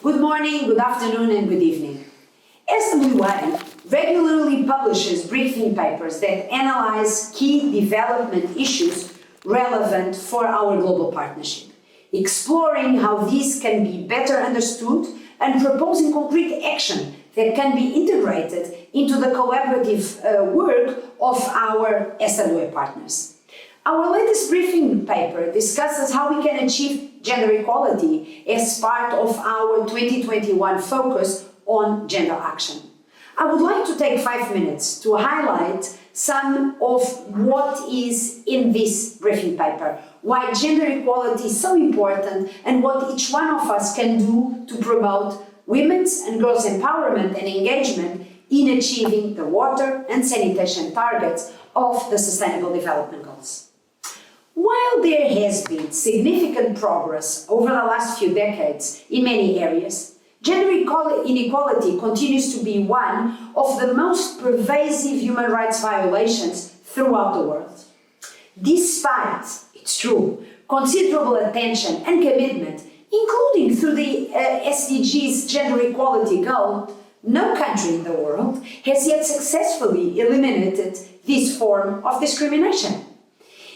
Good morning, good afternoon, and good evening. SWA regularly publishes briefing papers that analyze key development issues relevant for our global partnership, exploring how these can be better understood and proposing concrete action that can be integrated into the collaborative work of our SWA partners. Our latest briefing paper discusses how we can achieve gender equality as part of our 2021 focus on gender action. I would like to take 5 minutes to highlight some of what is in this briefing paper, why gender equality is so important and what each one of us can do to promote women's and girls' empowerment and engagement in achieving the water and sanitation targets of the Sustainable Development Goals. While there has been significant progress over the last few decades in many areas, gender inequality continues to be one of the most pervasive human rights violations throughout the world. Despite, it's true, considerable attention and commitment, including through the SDG's gender equality goal, no country in the world has yet successfully eliminated this form of discrimination.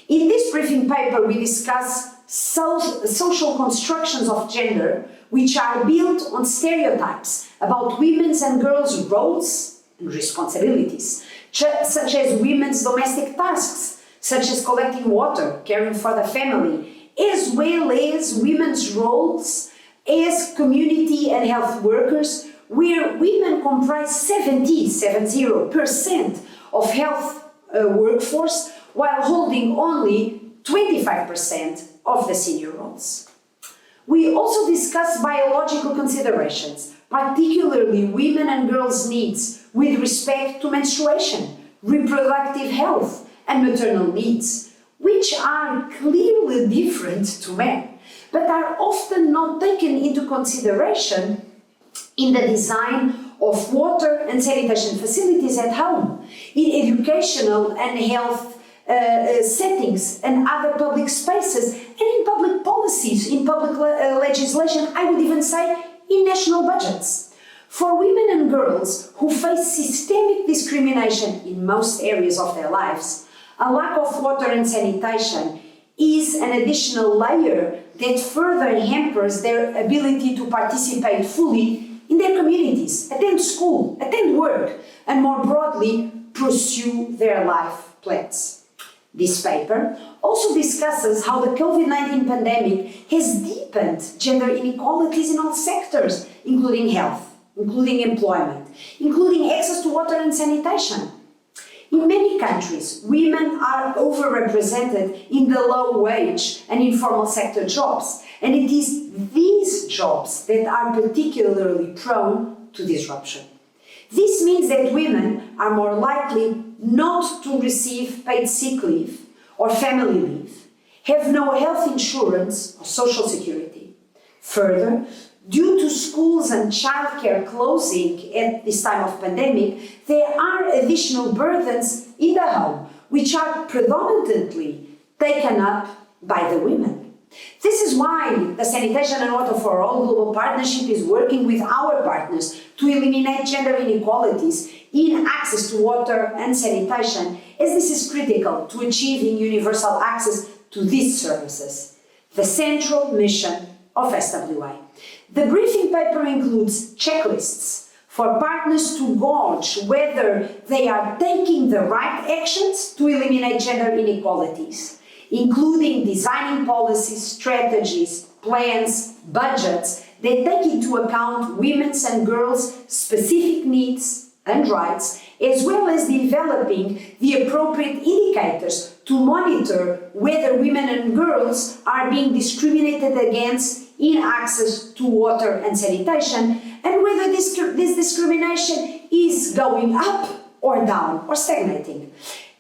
In this briefing paper, we discuss social constructions of gender which are built on stereotypes about women's and girls' roles and responsibilities, such as women's domestic tasks, such as collecting water, caring for the family, as well as women's roles as community and health workers, where women comprise 70% of health workforce, while holding only 25% of the senior roles. We also discuss biological considerations, particularly women and girls' needs with respect to menstruation, reproductive health, and maternal needs, which are clearly different to men, but are often not taken into consideration in the design of water and sanitation facilities at home, in educational and health settings and other public spaces, and in public policies, in public legislation, I would even say in national budgets. For women and girls who face systemic discrimination in most areas of their lives, a lack of water and sanitation is an additional layer that further hampers their ability to participate fully in their communities, attend school, attend work, and more broadly, pursue their life plans. This paper also discusses how the COVID-19 pandemic has deepened gender inequalities in all sectors, including health, including employment, including access to water and sanitation. In many countries, women are overrepresented in the low-wage and informal sector jobs, and it is these jobs that are particularly prone to disruption. This means that women are more likely not to receive paid sick leave or family leave, have no health insurance or social security. Further, due to schools and childcare closing at this time of pandemic, there are additional burdens in the home, which are predominantly taken up by the women. This is why the Sanitation and Water for All Global Partnership is working with our partners to eliminate gender inequalities in access to water and sanitation, as this is critical to achieving universal access to these services, the central mission of SWA. The briefing paper includes checklists for partners to gauge whether they are taking the right actions to eliminate gender inequalities, including designing policies, strategies, plans, budgets that take into account women's and girls' specific needs and rights, as well as developing the appropriate indicators to monitor whether women and girls are being discriminated against in access to water and sanitation, and whether this discrimination is going up or down or stagnating.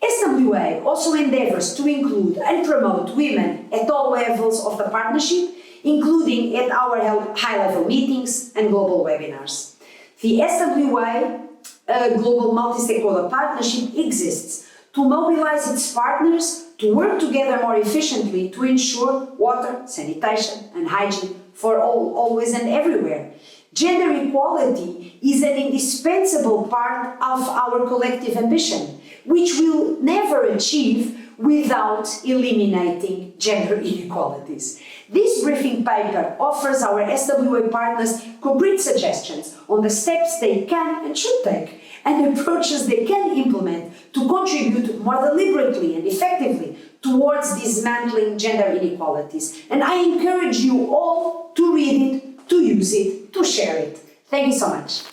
SWA also endeavors to include and promote women at all levels of the partnership, including at our high-level meetings and global webinars. The SWA Global Multi-Stakeholder Partnership exists to mobilize its partners to work together more efficiently to ensure water, sanitation and hygiene for all, always and everywhere. Gender equality is an indispensable part of our collective ambition, which we'll never achieve without eliminating gender inequalities. This briefing paper offers our SWA partners concrete suggestions on the steps they can and should take and approaches they can implement to contribute more deliberately and effectively towards dismantling gender inequalities. And I encourage you all to read it, to use it, to share it. Thank you so much.